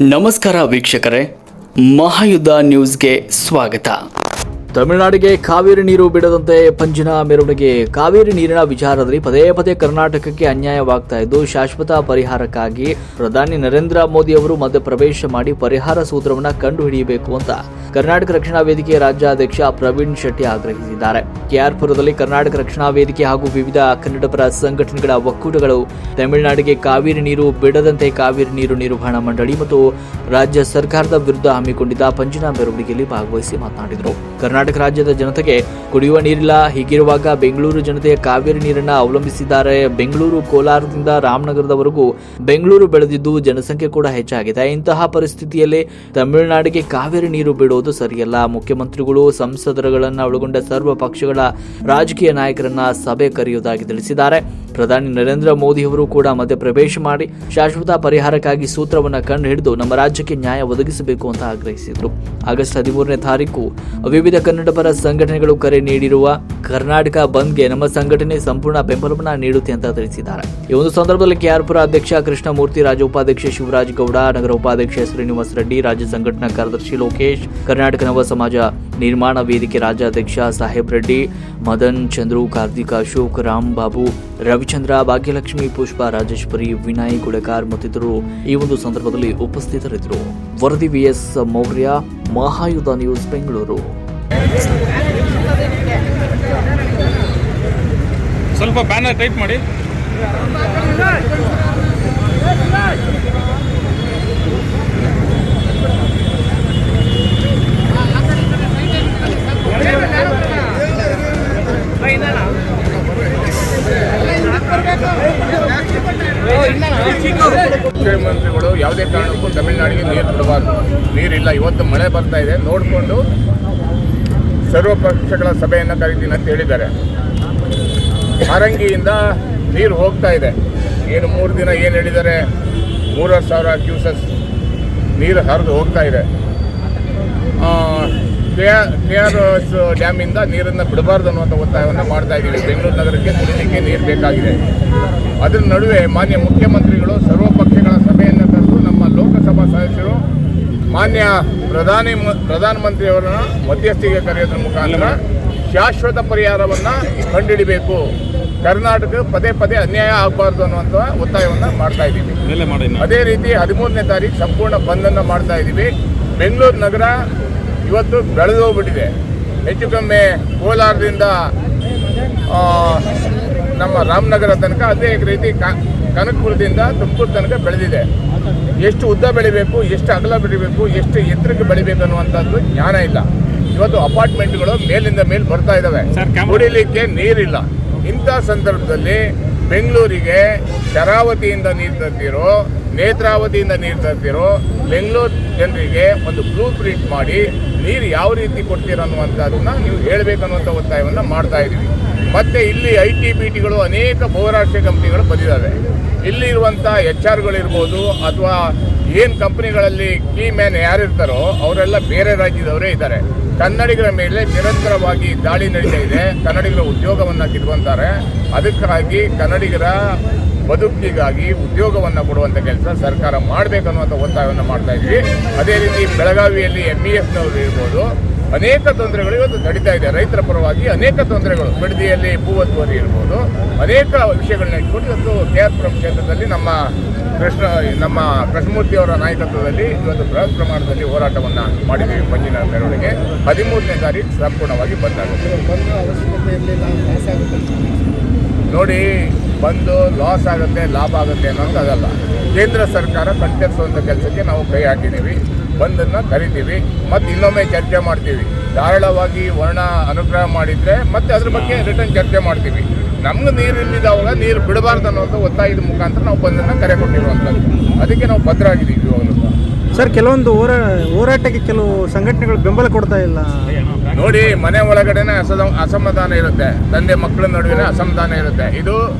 ನಮಸ್ಕಾರ ವೀಕ್ಷಕರೇ, ಮಹಾಯುದ್ಧ ನ್ಯೂಸ್ಗೆ ಸ್ವಾಗತ. ತಮಿಳುನಾಡಿಗೆ ಕಾವೇರಿ ನೀರು ಬಿಡದಂತೆ ಪಂಜಿನ ಮೆರವಣಿಗೆ. ಕಾವೇರಿ ನೀರಿನ ವಿಚಾರದಲ್ಲಿ ಪದೇ ಪದೇ ಕರ್ನಾಟಕಕ್ಕೆ ಅನ್ಯಾಯವಾಗ್ತಾ ಇದ್ದು, ಶಾಶ್ವತ ಪರಿಹಾರಕ್ಕಾಗಿ ಪ್ರಧಾನಿ ನರೇಂದ್ರ ಮೋದಿ ಅವರು ಮಧ್ಯಪ್ರವೇಶ ಮಾಡಿ ಪರಿಹಾರ ಸೂತ್ರವನ್ನು ಕಂಡುಹಿಡಿಯಬೇಕು ಅಂತ ಕರ್ನಾಟಕ ರಕ್ಷಣಾ ವೇದಿಕೆ ರಾಜ್ಯಾಧ್ಯಕ್ಷ ಪ್ರವೀಣ್ ಶೆಟ್ಟಿ ಆಗ್ರಹಿಸಿದ್ದಾರೆ. ಕೆಆರ್ಪುರದಲ್ಲಿ ಕರ್ನಾಟಕ ರಕ್ಷಣಾ ವೇದಿಕೆ ಹಾಗೂ ವಿವಿಧ ಕನ್ನಡಪರ ಸಂಘಟನೆಗಳ ಒಕ್ಕೂಟಗಳು ತಮಿಳುನಾಡಿಗೆ ಕಾವೇರಿ ನೀರು ಬಿಡದಂತೆ ಕಾವೇರಿ ನೀರು ನಿರ್ವಹಣಾ ಮಂಡಳಿ ಮತ್ತು ರಾಜ್ಯ ಸರ್ಕಾರದ ವಿರುದ್ಧ ಹಮ್ಮಿಕೊಂಡಿದ್ದ ಪಂಜಿನ ಮೆರವಣಿಗೆಯಲ್ಲಿ ಭಾಗವಹಿಸಿ ಮಾತನಾಡಿದರು. ಕರ್ನಾಟಕ ರಾಜ್ಯದ ಜನತೆಗೆ ಕುಡಿಯುವ ನೀರಿಲ್ಲ. ಹೀಗಿರುವಾಗ ಬೆಂಗಳೂರು ಜನತೆ ಕಾವೇರಿ ನೀರನ್ನು ಅವಲಂಬಿಸಿದ್ದಾರೆ. ಬೆಂಗಳೂರು, ಕೋಲಾರದಿಂದ ರಾಮನಗರದವರೆಗೂ ಬೆಂಗಳೂರು ಬೆಳೆದಿದ್ದು ಜನಸಂಖ್ಯೆ ಕೂಡ ಹೆಚ್ಚಾಗಿದೆ. ಇಂತಹ ಪರಿಸ್ಥಿತಿಯಲ್ಲಿ ತಮಿಳುನಾಡಿಗೆ ಕಾವೇರಿ ನೀರು ಬಿಡುವುದು ಸರಿಯಲ್ಲ. ಮುಖ್ಯಮಂತ್ರಿಗಳು, ಸಂಸದರುಗಳನ್ನು ಒಳಗೊಂಡ ಸರ್ವ ಪಕ್ಷಗಳ ರಾಜಕೀಯ ನಾಯಕರನ್ನ ಸಭೆ ಕರೆಯುವುದಾಗಿ ತಿಳಿಸಿದ್ದಾರೆ. ಪ್ರಧಾನಿ ನರೇಂದ್ರ ಮೋದಿ ಅವರು ಕೂಡ ಮಧ್ಯಪ್ರವೇಶ ಮಾಡಿ ಶಾಶ್ವತ ಪರಿಹಾರಕ್ಕಾಗಿ ಸೂತ್ರವನ್ನು ಕಂಡುಹಿಡಿದು ನಮ್ಮ ರಾಜ್ಯಕ್ಕೆ ನ್ಯಾಯ ಒದಗಿಸಬೇಕು ಅಂತ ಆಗ್ರಹಿಸಿದರು. ಆಗಸ್ಟ್ 13ನೇ ತಾರೀಕು ವಿವಿಧ ಕನ್ನಡಪರ ಸಂಘಟನೆಗಳು ಕರೆ ನೀಡಿರುವ ಕರ್ನಾಟಕ ಬಂದ್ಗೆ ನಮ್ಮ ಸಂಘಟನೆ ಸಂಪೂರ್ಣ ಬೆಂಬಲವನ್ನು ನೀಡುತ್ತೆ ಅಂತ ತಿಳಿಸಿದ್ದಾರೆ. ಈ ಒಂದು ಸಂದರ್ಭದಲ್ಲಿ ಕೆಆರ್ಪುರ ಅಧ್ಯಕ್ಷ ಕೃಷ್ಣಮೂರ್ತಿ, ರಾಜ್ಯ ಉಪಾಧ್ಯಕ್ಷ ಶಿವರಾಜ್ ಗೌಡ, ನಗರ ಉಪಾಧ್ಯಕ್ಷ ಶ್ರೀನಿವಾಸ ರೆಡ್ಡಿ, ರಾಜ್ಯ ಸಂಘಟನಾ ಕಾರ್ಯದರ್ಶಿ ಲೋಕೇಶ್, ಕರ್ನಾಟಕ ನವ ಸಮಾಜ ನಿರ್ಮಾಣ ವೇದಿಕೆ ರಾಜ್ಯಾಧ್ಯಕ್ಷ ಸಾಹೇಬ್ ರೆಡ್ಡಿ, ಮದನ್, ಚಂದ್ರು, ಕಾರ್ತಿಕ್, ಅಶೋಕ್, ರಾಮ್ ಬಾಬು, ರವಿಚಂದ್ರ, ಭಾಗ್ಯಲಕ್ಷ್ಮಿ, ಪುಷ್ಪ, ರಾಜೇಶ್ವರಿ, ವಿನಯ್ ಗುಡಕಾರ್ ಮತ್ತಿತರರು ಈ ಒಂದು ಸಂದರ್ಭದಲ್ಲಿ ಉಪಸ್ಥಿತರಿದ್ದರು. ವರದಿ ವಿಎಸ್ ಮೌರ್ಯ, ಮಹಾಯುಧ ನ್ಯೂಸ್, ಬೆಂಗಳೂರು. ಸ್ವಲ್ಪ ಬ್ಯಾನರ್ ಟೈಪ್ ಮಾಡಿ. ಮುಖ್ಯಮಂತ್ರಿಗಳು ಯಾವುದೇ ಕಾರಣಕ್ಕೂ ತಮಿಳುನಾಡಿಗೆ ನೀರು ಬಿಡಬಾರ್ದು. ನೀರಿಲ್ಲ. ಇವತ್ತು ಮಳೆ ಬರ್ತಾ ಇದೆ, ನೋಡಿಕೊಂಡು ಸರ್ವ ಪಕ್ಷಗಳ ಸಭೆಯನ್ನು ಕರೀತೀನಿ ಅಂತ ಹೇಳಿದ್ದಾರೆ. ಹಾರಂಗಿಯಿಂದ ನೀರು ಹೋಗ್ತಾ ಇದೆ. ಏನು 3 ದಿನ ಏನು ಹೇಳಿದ್ದಾರೆ, 3,000 ಕ್ಯೂಸೆಸ್ ನೀರು ಹರಿದು ಹೋಗ್ತಾ ಇದೆ. KRS ಡ್ಯಾಮಿಂದ ನೀರನ್ನು ಬಿಡಬಾರ್ದು ಅನ್ನುವಂಥ ಒತ್ತಾಯವನ್ನು ಮಾಡ್ತಾ ಇದ್ದೀವಿ. ಬೆಂಗಳೂರು ನಗರಕ್ಕೆ ಕುಡಿಲಿಕ್ಕೆ ನೀರು ಬೇಕಾಗಿದೆ. ಅದರ ನಡುವೆ ಮಾನ್ಯ ಮುಖ್ಯಮಂತ್ರಿಗಳು ಸರ್ವಪಕ್ಷಗಳ ಸಭೆಯನ್ನು ಕರೆದು ನಮ್ಮ ಲೋಕಸಭಾ ಸದಸ್ಯರು ಮಾನ್ಯ ಪ್ರಧಾನಮಂತ್ರಿಯವರನ್ನ ಮಧ್ಯಸ್ಥಿಗೆ ಕರೆಯೋದ್ರ ಮುಖಾಂತರ ಶಾಶ್ವತ ಪರಿಹಾರವನ್ನು ಕಂಡುಹಿಡಿಬೇಕು. ಕರ್ನಾಟಕ ಪದೇ ಪದೇ ಅನ್ಯಾಯ ಆಗಬಾರ್ದು ಅನ್ನುವಂಥ ಒತ್ತಾಯವನ್ನು ಮಾಡ್ತಾ ಇದ್ದೀವಿ. ಅದೇ ರೀತಿ 13ನೇ ತಾರೀಕು ಸಂಪೂರ್ಣ ಬಂದನ್ನು ಮಾಡ್ತಾ ಇದ್ದೀವಿ. ಬೆಂಗಳೂರು ನಗರ ಇವತ್ತು ಬೆಳೆದೋಗ್ಬಿಟ್ಟಿದೆ. ಹೆಚ್ಚು ಕಮ್ಮಿ ಕೋಲಾರದಿಂದ ನಮ್ಮ ರಾಮನಗರ ತನಕ, ಅದೇ ರೀತಿ ಕನಕಪುರದಿಂದ ತುಮಕೂರು ತನಕ ಬೆಳೆದಿದೆ. ಎಷ್ಟು ಉದ್ದ ಬೆಳಿಬೇಕು, ಎಷ್ಟು ಅಗಲ ಬೆಳಿಬೇಕು, ಎಷ್ಟು ಎತ್ತರಕ್ಕೆ ಬೆಳಿಬೇಕು ಅನ್ನುವಂಥದ್ದು ಜ್ಞಾನ ಇಲ್ಲ. ಇವತ್ತು ಅಪಾರ್ಟ್ಮೆಂಟ್ಗಳು ಮೇಲಿಂದ ಮೇಲೆ ಬರ್ತಾ ಇದ್ದಾವೆ, ಕುಡಿಲಿಕ್ಕೆ ನೀರಿಲ್ಲ. ಇಂಥ ಸಂದರ್ಭದಲ್ಲಿ ಬೆಂಗಳೂರಿಗೆ ಶರಾವತಿಯಿಂದ ನೀರು ತರ್ತಿರೋ, ನೇತ್ರಾವತಿಯಿಂದ ನೀರು ತರ್ತಿರೋ, ಬೆಂಗಳೂರು ಜನರಿಗೆ ಒಂದು ಬ್ಲೂ ಪ್ರಿಂಟ್ ಮಾಡಿ ನೀರು ಯಾವ ರೀತಿ ಕೊಡ್ತೀರ ಅನ್ನುವಂಥದ್ದನ್ನ ನೀವು ಹೇಳಬೇಕನ್ನುವಂಥ ಒತ್ತಾಯವನ್ನು ಮಾಡ್ತಾ ಇದ್ದೀವಿ. ಮತ್ತು ಇಲ್ಲಿ IT-BTಗಳು ಅನೇಕ ಬಹುರಾಷ್ಟ್ರೀಯ ಕಂಪ್ನಿಗಳು ಬಂದಿದ್ದಾವೆ. ಇಲ್ಲಿರುವಂಥ HR-ಗಳಿರ್ಬೋದು ಅಥವಾ ಏನು ಕಂಪ್ನಿಗಳಲ್ಲಿ ಕೀ ಮ್ಯಾನ್ ಯಾರಿರ್ತಾರೋ ಅವರೆಲ್ಲ ಬೇರೆ ರಾಜ್ಯದವರೇ ಇದ್ದಾರೆ. ಕನ್ನಡಿಗರ ಮೇಲೆ ನಿರಂತರವಾಗಿ ದಾಳಿ ನಡೀತಾ ಇದೆ. ಕನ್ನಡಿಗರ ಉದ್ಯೋಗವನ್ನು ಕಿತ್ಕೊಂತಾರೆ. ಅದಕ್ಕಾಗಿ ಕನ್ನಡಿಗರ ಬದುಕಿಗಾಗಿ ಉದ್ಯೋಗವನ್ನು ಕೊಡುವಂಥ ಕೆಲಸ ಸರ್ಕಾರ ಮಾಡಬೇಕನ್ನುವಂಥ ಒತ್ತಾಯವನ್ನು ಮಾಡ್ತಾ ಇದ್ವಿ. ಅದೇ ರೀತಿ ಬೆಳಗಾವಿಯಲ್ಲಿ MESನವರು ಇರ್ಬೋದು, ಅನೇಕ ತೊಂದರೆಗಳು ಇವತ್ತು ನಡೀತಾ ಇದೆ. ರೈತರ ಪರವಾಗಿ ಅನೇಕ ತೊಂದರೆಗಳು, ಬಿಡದಿಯಲ್ಲಿ ಭೂವತ್ತುವರಿ ಇರ್ಬೋದು, ಅನೇಕ ವಿಷಯಗಳನ್ನ ಇಟ್ಕೊಂಡು ಇವತ್ತು KRಪುರಂ ಕ್ಷೇತ್ರದಲ್ಲಿ ನಮ್ಮ ಕೃಷ್ಣಮೂರ್ತಿಯವರ ನಾಯಕತ್ವದಲ್ಲಿ ಇವತ್ತು ಬೃಹತ್ ಪ್ರಮಾಣದಲ್ಲಿ ಹೋರಾಟವನ್ನು ಮಾಡಿದ್ದೀವಿ. ಪಂಜಿನ ಮೆರವಣಿಗೆ 13ನೇ ತಾರೀಕು ಸಂಪೂರ್ಣವಾಗಿ ಬಂದಾಗುತ್ತೆ. ನೋಡಿ, ಬಂದು ಲಾಸ್ ಆಗುತ್ತೆ, ಲಾಭ ಆಗುತ್ತೆ ಅನ್ನೋಂಥದ್ದಲ್ಲ. ಕೇಂದ್ರ ಸರ್ಕಾರ ಕಣ್ತರಿಸುವಂಥ ಕೆಲಸಕ್ಕೆ ನಾವು ಕೈ ಹಾಕಿದ್ದೀವಿ. ಬಂದನ್ನು ಕರಿತೀವಿ, ಮತ್ತು ಇನ್ನೊಮ್ಮೆ ಚರ್ಚೆ ಮಾಡ್ತೀವಿ. ಧಾರಾಳವಾಗಿ ವರ್ಣ ಅನುಗ್ರಹ ಮಾಡಿದರೆ ಮತ್ತೆ ಅದ್ರ ಬಗ್ಗೆ ರಿಟರ್ನ್ ಚರ್ಚೆ ಮಾಡ್ತೀವಿ. ನಮ್ಗೆ ನೀರು ಇಲ್ಲಿದ್ದಾವಾಗ ನೀರು ಬಿಡಬಾರ್ದು ಅನ್ನೋಂಥ ಒತ್ತಾಯದ ಮುಖಾಂತರ ನಾವು ಬಂದನ್ನು ಕರೆ ಕೊಟ್ಟಿರುವಂಥದ್ದು. ಅದಕ್ಕೆ ನಾವು ಭದ್ರಾಗಿದ್ದೀವಿ. ಇವಾಗಲೂ ಸರ್, ಕೆಲವೊಂದು ಹೋರಾಟಕ್ಕೆ ಕೆಲವು ಸಂಘಟನೆಗಳು ಬೆಂಬಲ ಕೊಡ್ತಾ ಇಲ್ಲ. ನೋಡಿ, ಮನೆ ಒಳಗಡೆನೆ ಅಸಮಾಧಾನ ಇರುತ್ತೆ, ತಂದೆ ಮಕ್ಕಳ ನಡುವೆ ಅಸಮಾಧಾನ ಇರುತ್ತೆ. ಇದು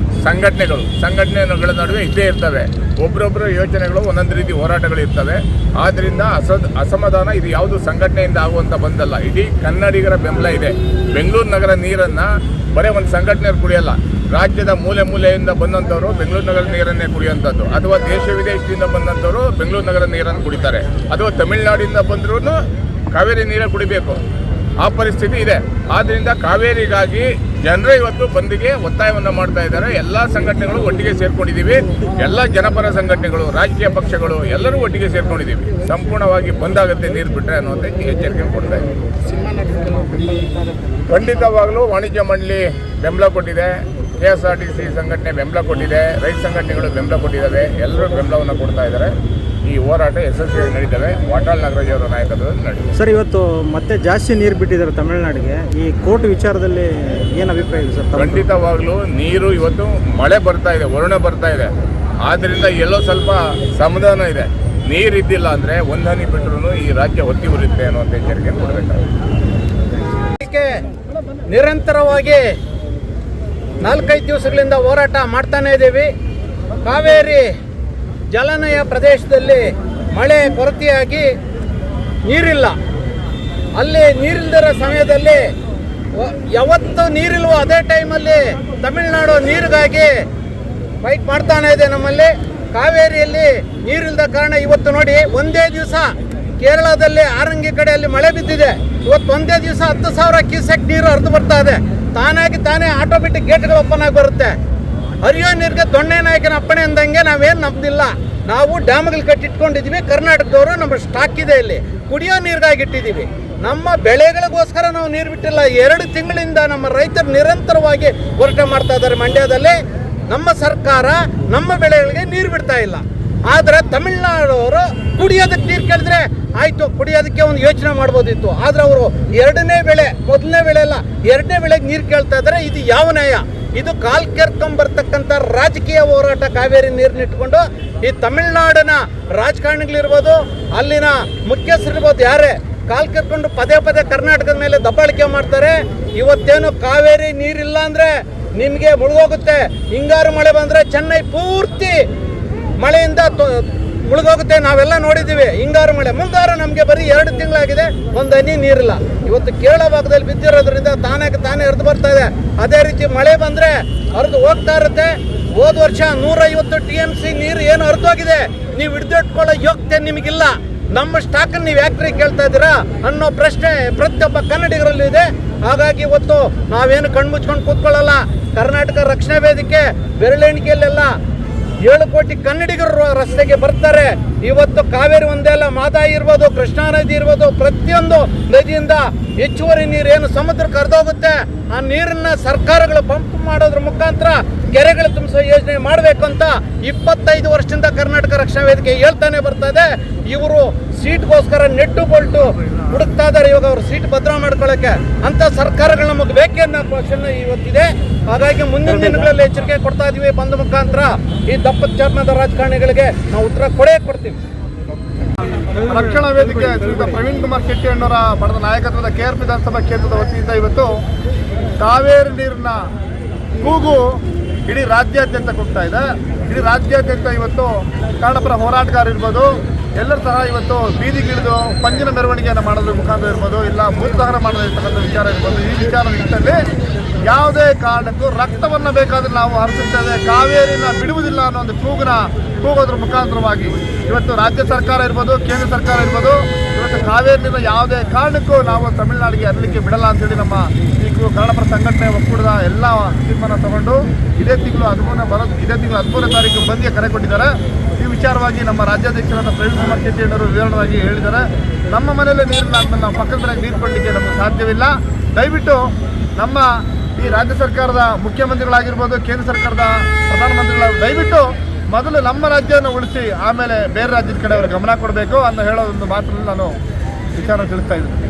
ಸಂಘಟನೆಗಳ ನಡುವೆ ಇದ್ದೇ ಇರ್ತವೆ. ಒಬ್ಬರೊಬ್ಬರ ಯೋಚನೆಗಳು, ಒಂದೊಂದು ರೀತಿ ಹೋರಾಟಗಳು ಇರ್ತವೆ. ಆದ್ದರಿಂದ ಅಸಮಾಧಾನ ಇದು ಯಾವುದು ಸಂಘಟನೆಯಿಂದ ಆಗುವಂಥ ಬಂದಲ್ಲ. ಇಡೀ ಕನ್ನಡಿಗರ ಬೆಂಬಲ ಇದೆ. ಬೆಂಗಳೂರು ನಗರ ನೀರನ್ನು ಬರೀ ಒಂದು ಸಂಘಟನೆಯವರು ಕುಡಿಯಲ್ಲ, ರಾಜ್ಯದ ಮೂಲೆ ಮೂಲೆಯಿಂದ ಬಂದಂಥವ್ರು ಬೆಂಗಳೂರು ನಗರ ನೀರನ್ನೇ ಕುಡಿಯುವಂಥದ್ದು, ಅಥವಾ ದೇಶ ವಿದೇಶದಿಂದ ಬಂದಂಥವ್ರು ಬೆಂಗಳೂರು ನಗರ ನೀರನ್ನು ಕುಡಿತಾರೆ, ಅಥವಾ ತಮಿಳುನಾಡಿಂದ ಬಂದ್ರೂ ಕಾವೇರಿ ನೀರೇ ಕುಡಿಬೇಕು. ಆ ಪರಿಸ್ಥಿತಿ ಇದೆ. ಆದ್ದರಿಂದ ಕಾವೇರಿಗಾಗಿ ಜನರೇ ಇವತ್ತು ಬಂದಿಗೆ ಒತ್ತಾಯವನ್ನು ಮಾಡ್ತಾ ಇದ್ದಾರೆ. ಎಲ್ಲ ಸಂಘಟನೆಗಳು ಒಟ್ಟಿಗೆ ಸೇರ್ಕೊಂಡಿದ್ದೀವಿ, ಎಲ್ಲ ಜನಪರ ಸಂಘಟನೆಗಳು, ರಾಜಕೀಯ ಪಕ್ಷಗಳು ಎಲ್ಲರೂ ಒಟ್ಟಿಗೆ ಸೇರ್ಕೊಂಡಿದ್ದೀವಿ. ಸಂಪೂರ್ಣವಾಗಿ ಬಂದಾಗುತ್ತೆ ನೀರು ಬಿಟ್ಟರೆ ಅನ್ನುವಂಥ ಎಚ್ಚರಿಕೆ ಕೊಡ್ತಾ ಇದ್ದೀವಿ. ಖಂಡಿತವಾಗಲೂ ವಾಣಿಜ್ಯ ಮಂಡಳಿ ಬೆಂಬಲ ಕೊಟ್ಟಿದೆ, KSRTC ಸಂಘಟನೆ ಬೆಂಬಲ ಕೊಟ್ಟಿದೆ, ರೈತ ಸಂಘಟನೆಗಳು ಬೆಂಬಲ ಕೊಟ್ಟಿದ್ದಾವೆ, ಎಲ್ಲರೂ ಬೆಂಬಲವನ್ನು ಕೊಡ್ತಾ ಇದ್ದಾರೆ. ಈ ಹೋರಾಟ ಯಶಸ್ವಿಯಾಗಿ ನಡೀತವೆ. ವಾಟಾಳ್ ನಾಗರಾಜ್ ಅವರ ನಾಯಕತ್ವದಲ್ಲಿ ನಡೀತದೆ. ಸರ್, ಇವತ್ತು ಮತ್ತೆ ಜಾಸ್ತಿ ನೀರು ಬಿಟ್ಟಿದ್ದಾರೆ ತಮಿಳುನಾಡಿಗೆ. ಈ ಕೋರ್ಟ್ ವಿಚಾರದಲ್ಲಿ ಏನು ಅಭಿಪ್ರಾಯ ಇದೆ ಸರ್? ಖಂಡಿತವಾಗ್ಲೂ ನೀರು ಇವತ್ತು ಮಳೆ ಬರ್ತಾ ಇದೆ, ವರುಣ ಬರ್ತಾ ಇದೆ. ಆದ್ದರಿಂದ ಎಲ್ಲೋ ಸ್ವಲ್ಪ ಸಮಾಧಾನ ಇದೆ. ನೀರಿದ್ದಿಲ್ಲ ಅಂದರೆ ಒಂದು ಹನಿ ಬಿಟ್ಟರು ಈ ರಾಜ್ಯ ಒತ್ತಿ ಉರಿಯುತ್ತೆ ಅನ್ನುವಂಥ ಎಚ್ಚರಿಕೆ ಕೊಡಬೇಕಾಗುತ್ತೆ. ನಿರಂತರವಾಗಿ 4-5 ದಿವಸಗಳಿಂದ ಹೋರಾಟ ಮಾಡ್ತಾನೇ ಇದ್ದೀವಿ. ಕಾವೇರಿ ಜಲನಯ ಪ್ರದೇಶದಲ್ಲಿ ಮಳೆ ಕೊರತೆಯಾಗಿ ನೀರಿಲ್ಲ. ಅಲ್ಲಿ ನೀರಿಲ್ದಿರೋ ಸಮಯದಲ್ಲಿ ಯಾವತ್ತು ನೀರಿಲ್ವೋ ಅದೇ ಟೈಮಲ್ಲಿ ತಮಿಳುನಾಡು ನೀರಿಗಾಗಿ ಫೈಟ್ ಮಾಡ್ತಾನೆ ಇದೆ. ನಮ್ಮಲ್ಲಿ ಕಾವೇರಿಯಲ್ಲಿ ನೀರಿಲ್ಲದ ಕಾರಣ ಇವತ್ತು ನೋಡಿ, ಒಂದೇ ದಿವಸ ಕೇರಳದಲ್ಲಿ ಆರಂಗಿ ಕಡೆಯಲ್ಲಿ ಮಳೆ ಬಿದ್ದಿದೆ. ಇವತ್ತು ಒಂದೇ ದಿವಸ 10,000 ಕ್ಯೂಸೆಕ್ ನೀರು ಹರಿದು ಬರ್ತಾ ಇದೆ. ತಾನೇ ಆಟೋಮೆಟಿಕ್ ಗೇಟ್ಗಳು ಓಪನ್ ಆಗಿ ಬರುತ್ತೆ. ಹರಿಯೋ ನೀರಿಗೆ ದೊಣ್ಣೆ ನಾಯಕನ ಅಪ್ಪಣೆ ಅಂದಂಗೆ ನಾವೇನು ನಂಬ್ದಿಲ್ಲ. ನಾವು ಡ್ಯಾಮ್ಗಳು ಕಟ್ಟಿಟ್ಕೊಂಡಿದ್ದೀವಿ. ಕರ್ನಾಟಕದವರು ನಮ್ಮ ಸ್ಟಾಕ್ ಇದೆ, ಇಲ್ಲಿ ಕುಡಿಯೋ ನೀರಿಗಾಗಿ ಇಟ್ಟಿದ್ದೀವಿ. ನಮ್ಮ ಬೆಳೆಗಳಿಗೋಸ್ಕರ ನಾವು ನೀರು ಬಿಟ್ಟಿಲ್ಲ. 2 ತಿಂಗಳಿಂದ ನಮ್ಮ ರೈತರು ನಿರಂತರವಾಗಿ ಹೋರಾಟ ಮಾಡ್ತಾ ಇದ್ದಾರೆ. ಮಂಡ್ಯದಲ್ಲಿ ನಮ್ಮ ಸರ್ಕಾರ ನಮ್ಮ ಬೆಳೆಗಳಿಗೆ ನೀರು ಬಿಡ್ತಾ ಇಲ್ಲ. ಆದರೆ ತಮಿಳುನಾಡವರು ಕುಡಿಯೋದಕ್ಕೆ ನೀರು ಕೇಳಿದ್ರೆ ಆಯಿತು, ಕುಡಿಯೋದಕ್ಕೆ ಒಂದು ಯೋಚನೆ ಮಾಡ್ಬೋದಿತ್ತು. ಆದರೆ ಅವರು 2ನೇ ಬೆಳೆ, 1ನೇ ಬೆಳೆ ಅಲ್ಲ 2ನೇ ಬೆಳೆಗೆ ನೀರು ಕೇಳ್ತಾ ಇದ್ದಾರೆ. ಇದು ಯಾವ ನ್ಯಾಯ? ಇದು ಕಾಲ್ ಕೆರ್ಕೊಂಬರ್ತಕ್ಕಂಥ ರಾಜಕೀಯ ಹೋರಾಟ. ಕಾವೇರಿ ನೀರನ್ನ ಇಟ್ಕೊಂಡು ಈ ತಮಿಳುನಾಡಿನ ರಾಜಕಾರಣಿಗಳಿರ್ಬೋದು, ಅಲ್ಲಿನ ಮುಖ್ಯಸ್ಥರಿರ್ಬೋದು, ಯಾರೇ ಕಾಲ್ ಕೆರ್ಕೊಂಡು ಪದೇ ಕರ್ನಾಟಕದ ಮೇಲೆ ದಬ್ಬಾಳಿಕೆ ಮಾಡ್ತಾರೆ. ಇವತ್ತೇನು ಕಾವೇರಿ ನೀರಿಲ್ಲ ಅಂದರೆ ನಿಮಗೆ ಮುಳುಗೋಗುತ್ತೆ. ಹಿಂಗಾರು ಮಳೆ ಬಂದರೆ ಚೆನ್ನೈ ಪೂರ್ತಿ ಮಳೆಯಿಂದ ಮುಳುಗೋಗುತ್ತೆ. ನಾವೆಲ್ಲ ನೋಡಿದ್ದೀವಿ ಹಿಂಗಾರು ಮಳೆ. ಮುಂಗಾರು ನಮಗೆ ಬರೀ 2 ತಿಂಗಳಾಗಿದೆ, ಒಂದು ಹನಿ ನೀರಿಲ್ಲ. ಇವತ್ತು ಕೇರಳ ಭಾಗದಲ್ಲಿ ಬಿದ್ದಿರೋದ್ರಿಂದ ತಾನೇ ಹರಿದು ಬರ್ತಾ ಇದೆ. ಅದೇ ರೀತಿ ಮಳೆ ಬಂದರೆ ಹರಿದು ಹೋಗ್ತಾ ಇರುತ್ತೆ. ಹೋದ ವರ್ಷ 150 TMC ನೀರು ಏನು ಹರಿದೋಗಿದೆ, ನೀವು ಹಿಡಿದಿಟ್ಕೊಳ್ಳೋ ಯೋಗ್ಯತೆ ನಿಮಗಿಲ್ಲ. ನಮ್ಮ ಸ್ಟಾಕನ್ನು ನೀವು ಯಾಕ್ರಿ ಕೇಳ್ತಾ ಇದ್ದೀರಾ ಅನ್ನೋ ಪ್ರಶ್ನೆ ಪ್ರತಿಯೊಬ್ಬ ಕನ್ನಡಿಗರಲ್ಲಿ ಇದೆ. ಹಾಗಾಗಿ ಇವತ್ತು ನಾವೇನು ಕಣ್ಮುಚ್ಕೊಂಡು ಕೂತ್ಕೊಳ್ಳಲ್ಲ. ಕರ್ನಾಟಕ ರಕ್ಷಣಾ ವೇದಿಕೆ ಬೆರಳೆಣಿಕೆಯಲ್ಲೆಲ್ಲ 7 ಕೋಟಿ ಕನ್ನಡಿಗರು ರಸ್ತೆಗೆ ಬರ್ತಾರೆ. ಇವತ್ತು ಕಾವೇರಿ ಒಂದೇ ಅಲ್ಲ, ಮಾದಾಯಿ ಇರ್ಬೋದು, ಕೃಷ್ಣಾ ನದಿ ಇರ್ಬೋದು, ಪ್ರತಿಯೊಂದು ನದಿಯಿಂದ ಹೆಚ್ಚುವರಿ ನೀರು ಏನು ಸಮುದ್ರಕ್ಕೆ ಹರಿದೋಗುತ್ತೆ, ಆ ನೀರನ್ನ ಸರ್ಕಾರಗಳು ಪಂಪ್ ಮಾಡೋದ್ರ ಮುಖಾಂತರ ಕೆರೆಗಳು ತುಂಬಿಸೋ ಯೋಜನೆ ಮಾಡಬೇಕು ಅಂತ 25 ವರ್ಷದಿಂದ ಕರ್ನಾಟಕ ರಕ್ಷಣಾ ವೇದಿಕೆ ಹೇಳ್ತಾನೆ ಬರ್ತಾ ಇದೆ. ಇವರು ಸೀಟ್ಗೋಸ್ಕರ ನೆಟ್ಟು ಬೋಲ್ಟು ಹುಡುಕ್ತಾ ಇದ್ದಾರೆ. ಇವಾಗ ಅವರು ಸೀಟ್ ಭದ್ರ ಮಾಡ್ಕೊಳ್ಳೋಕ್ಕೆ ಅಂತ ಸರ್ಕಾರಗಳು ನಮಗೆ ಬೇಕೇ ಅನ್ನೋ ಕ್ವಶನ್ ಇವತ್ತಿದೆ. ಹಾಗಾಗಿ ಮುಂದಿನ ದಿನಗಳಲ್ಲಿ ಎಚ್ಚರಿಕೆ ಕೊಡ್ತಾ ಇದೀವಿ. ಬಂದ ಮುಖಾಂತರ ಈ ದಪ್ಪದ ಚರ್ಮದ ರಾಜಕಾರಣಿಗಳಿಗೆ ನಾವು ಉತ್ತರ ಕೊಡ್ತೀವಿ. ರಕ್ಷಣಾ ವೇದಿಕೆ ಶ್ರೀಯುತ ಪ್ರವೀಣ್ ಕುಮಾರ್ ಶೆಟ್ಟಿ ಅಣ್ಣವರ ಪಡೆದ ನಾಯಕತ್ವದ KRP ವಿಧಾನಸಭಾ ಕ್ಷೇತ್ರದ ವತಿಯಿಂದ ಇವತ್ತು ಕಾವೇರಿ ನೀರಿನ ಕೂಗು ಇಡೀ ರಾಜ್ಯಾದ್ಯಂತ ಕೂಗ್ತಾ ಇದೆ. ಇಡೀ ರಾಜ್ಯಾದ್ಯಂತ ಇವತ್ತು ಕನ್ನಡಪರ ಹೋರಾಟಗಾರ ಇರ್ಬೋದು, ಎಲ್ಲರೂ ಸಹ ಇವತ್ತು ಬೀದಿಗಿಳಿದು ಪಂಜಿನ ಮೆರವಣಿಗೆಯನ್ನು ಮಾಡೋದ್ರ ಮುಖಾಂತರ ಇರ್ಬೋದು, ಇಲ್ಲ ಮೂಲದಹನ ಮಾಡೋದಿರ್ತಕ್ಕಂಥ ವಿಚಾರ ಇರ್ಬೋದು. ಈ ವಿಚಾರ ನಿಟ್ಟಿನಲ್ಲಿ ಯಾವುದೇ ಕಾರಣಕ್ಕೂ ರಕ್ತವನ್ನು ಬೇಕಾದರೆ ನಾವು ಹರಿಸುತ್ತೇವೆ, ಕಾವೇರಿನ ಬಿಡುವುದಿಲ್ಲ ಅನ್ನೋ ಒಂದು ಕೂಗೋದ್ರ ಮುಖಾಂತರವಾಗಿ ಇವತ್ತು ರಾಜ್ಯ ಸರ್ಕಾರ ಇರ್ಬೋದು, ಕೇಂದ್ರ ಸರ್ಕಾರ ಇರ್ಬೋದು, ಇವತ್ತು ಕಾವೇರಿನ ಯಾವುದೇ ಕಾರಣಕ್ಕೂ ನಾವು ತಮಿಳುನಾಡಿಗೆ ಹರಲಿಕ್ಕೆ ಬಿಡಲ್ಲ ಅಂತೇಳಿ ನಮ್ಮ ಈ ಕನ್ನಡಪರ ಸಂಘಟನೆ ಒಕ್ಕೂಟದ ಎಲ್ಲ ತೀರ್ಮಾನ ತಗೊಂಡು ಇದೇ ತಿಂಗಳು 13ನೇ ತಾರೀಕು ಬಂದ್ಗೆ ಕರೆ ಕೊಟ್ಟಿದ್ದಾರೆ. ಈ ವಿಚಾರವಾಗಿ ನಮ್ಮ ರಾಜ್ಯಾಧ್ಯಕ್ಷರಾದ ಪ್ರವೀಣ್ ಕುಮಾರ್ ಶೆಟ್ಟಿ ಅವರು ವಿವರಣವಾಗಿ ಹೇಳಿದ್ದಾರೆ. ನಮ್ಮ ಮನೆಯಲ್ಲೇ ನೀರಿಲ್ಲ ಅಂದಮೇಲೆ ನಾವು ಪಕ್ಕದ ಮನೆಗೆ ನೀರು ಕೊಡಲಿಕ್ಕೆ ನಮಗೆ ಸಾಧ್ಯವಿಲ್ಲ. ದಯವಿಟ್ಟು ನಮ್ಮ ಈ ರಾಜ್ಯ ಸರ್ಕಾರದ ಮುಖ್ಯಮಂತ್ರಿಗಳಾಗಿರ್ಬೋದು, ಕೇಂದ್ರ ಸರ್ಕಾರದ ಪ್ರಧಾನಮಂತ್ರಿಗಳಾಗಿರ್ಬೋದು, ದಯವಿಟ್ಟು ಮೊದಲು ನಮ್ಮ ರಾಜ್ಯವನ್ನು ಉಳಿಸಿ ಆಮೇಲೆ ಬೇರೆ ರಾಜ್ಯದ ಕಡೆ ಅವರು ಗಮನ ಕೊಡಬೇಕು ಅಂತ ಹೇಳೋ ಒಂದು ಮಾತನ್ನು ನಾನು ವಿಚಾರ ತಿಳಿಸ್ತಾ ಇದ್ದೀನಿ.